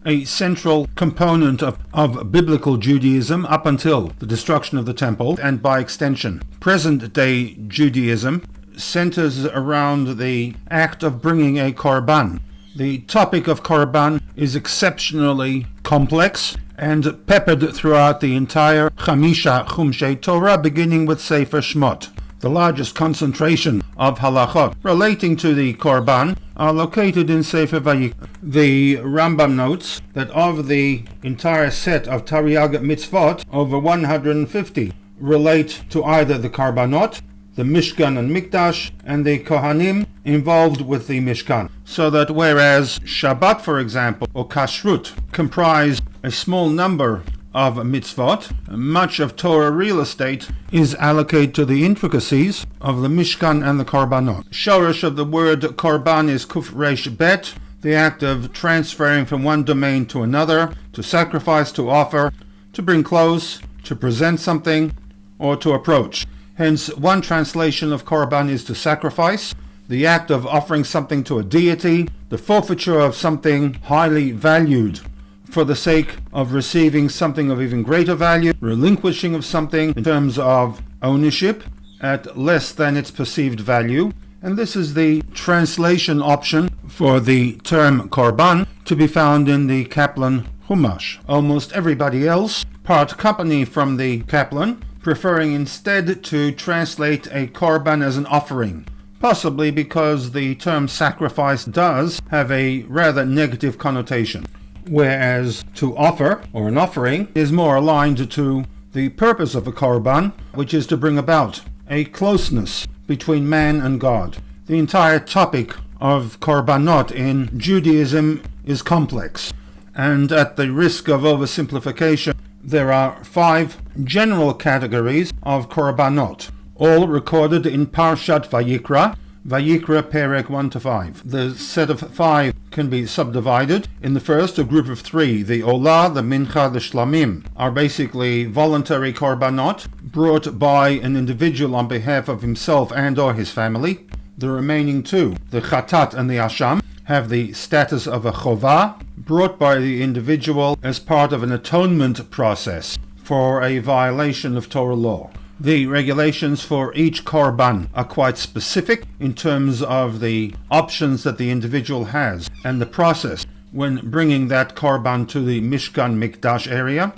a central component of biblical Judaism up until the destruction of the temple, and by extension present-day Judaism, centers around the act of bringing a korban. The topic of korban is exceptionally complex and peppered throughout the entire Chamisha Chumshei Torah, beginning with Sefer Shmot. The largest concentration of halachot relating to the korban are located in Sefer Vayikra. The Rambam notes that of the entire set of Tariag mitzvot, over 150 relate to either the korbanot, the Mishkan and Mikdash, and the Kohanim involved with the Mishkan. So that whereas Shabbat, for example, or Kashrut comprise a small number of mitzvot, much of Torah real estate is allocated to the intricacies of the Mishkan and the Korbanot. Shorish of the word Korban is Kuf Resh Bet, the act of transferring from one domain to another, to sacrifice, to offer, to bring close, to present something, or to approach. Hence, one translation of Korban is to sacrifice, the act of offering something to a deity, the forfeiture of something highly valued for the sake of receiving something of even greater value, relinquishing of something in terms of ownership at less than its perceived value. And this is the translation option for the term korban to be found in the Kaplan Chumash. Almost everybody else part company from the Kaplan, preferring instead to translate a korban as an offering, possibly because the term sacrifice does have a rather negative connotation, whereas to offer, or an offering, is more aligned to the purpose of a korban, which is to bring about a closeness between man and God. The entire topic of korbanot in Judaism is complex, and at the risk of oversimplification, there are 5 general categories of korbanot, all recorded in Parshat Vayikra, Vayikra Perek 1-5. The set of 5 can be subdivided. In the first, a group of 3, the Olah, the Mincha, the Shlamim, are basically voluntary korbanot brought by an individual on behalf of himself and or his family. The remaining 2, the Chatat and the Asham, have the status of a Chovah, brought by the individual as part of an atonement process for a violation of Torah law. The regulations for each korban are quite specific in terms of the options that the individual has and the process when bringing that korban to the Mishkan Mikdash area.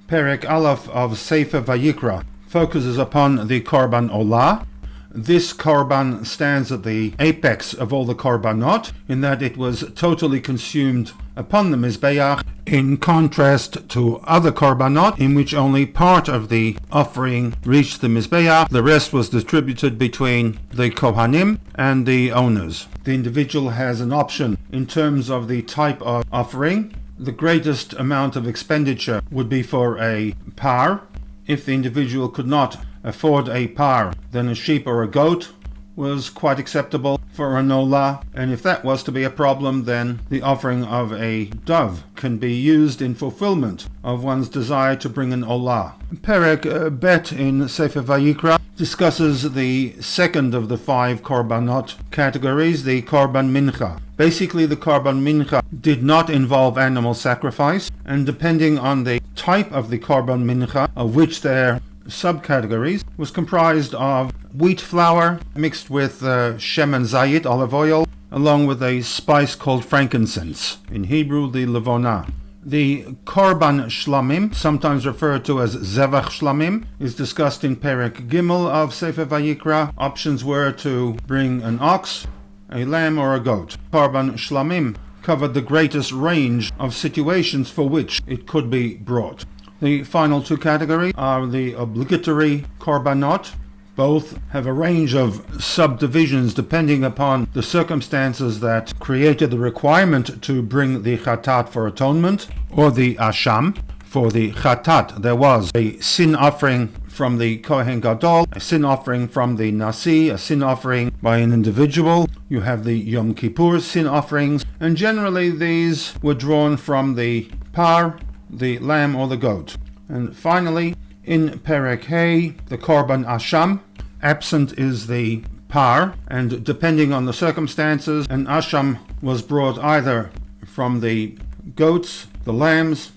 Perek Aleph of Sefer Vayikra focuses upon the korban olah. This korban stands at the apex of all the korbanot in that it was totally consumed upon the Mizbeach, in contrast to other korbanot in which only part of the offering reached the Mizbeach. The rest was distributed between the Kohanim and the owners. The individual has an option in terms of the type of offering. The greatest amount of expenditure would be for a par. If the individual could not afford a par, then a sheep or a goat was quite acceptable for an olah, and if that was to be a problem, then the offering of a dove can be used in fulfillment of one's desire to bring an olah. Perek Bet in Sefer Vayikra discusses the second of the 5 korbanot categories, the korban mincha. Basically, the korban mincha did not involve animal sacrifice, and depending on the type of the korban mincha, of which there subcategories, was comprised of wheat flour mixed with shemen zayit, olive oil, along with a spice called frankincense, in Hebrew the levona. The korban shlamim, sometimes referred to as zevach shlamim, is discussed in Perek Gimel of Sefer Vayikra. Options were to bring an ox, a lamb, or a goat. Korban shlamim covered the greatest range of situations for which it could be brought. The final 2 categories are the obligatory korbanot. Both have a range of subdivisions depending upon the circumstances that created the requirement to bring the chatat for atonement, or the asham. For the chatat, there was a sin offering from the Kohen Gadol, a sin offering from the Nasi, a sin offering by an individual. You have the Yom Kippur sin offerings, and generally these were drawn from the par, the lamb, or the goat. And finally, in Perek Hey, the korban asham, absent is the par, and depending on the circumstances, an asham was brought either from the goats, the lambs,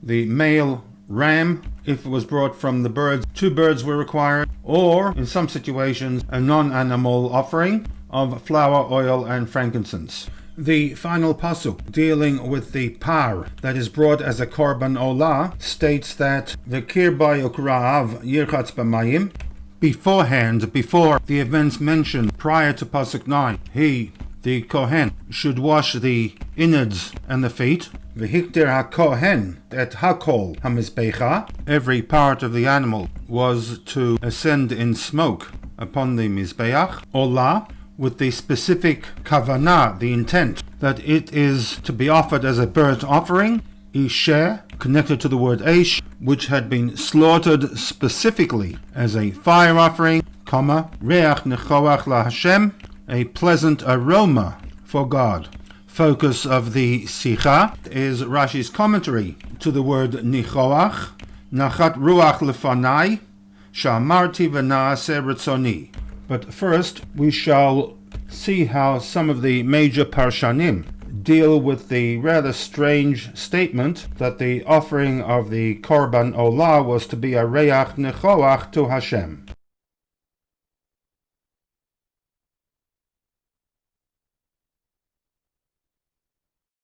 the male ram. If it was brought from the birds, 2 birds were required, or in some situations a non-animal offering of flour, oil and frankincense. The final pasuk dealing with the par that is brought as a korban olah states that the kirbayuk ra'av yirchatz b'mayim. Beforehand, before the events mentioned prior to pasuk 9, he, the kohen, should wash the innards and the feet. V'hiktir ha-kohen et hakol ha-mizbecha. Every part of the animal was to ascend in smoke upon the mizbeach olah, with the specific kavanah, the intent that it is to be offered as a burnt offering, isher, connected to the word eish, which had been slaughtered specifically as a fire offering, reach nechoach la Hashem, a pleasant aroma for God. Focus of the Sikha is Rashi's commentary to the word nichoach, nachat ruach lefanai, sha'amarti v'na'aseh ritzoni. But first, we shall see how some of the major parshanim deal with the rather strange statement that the offering of the korban olah was to be a reach nechoach to Hashem.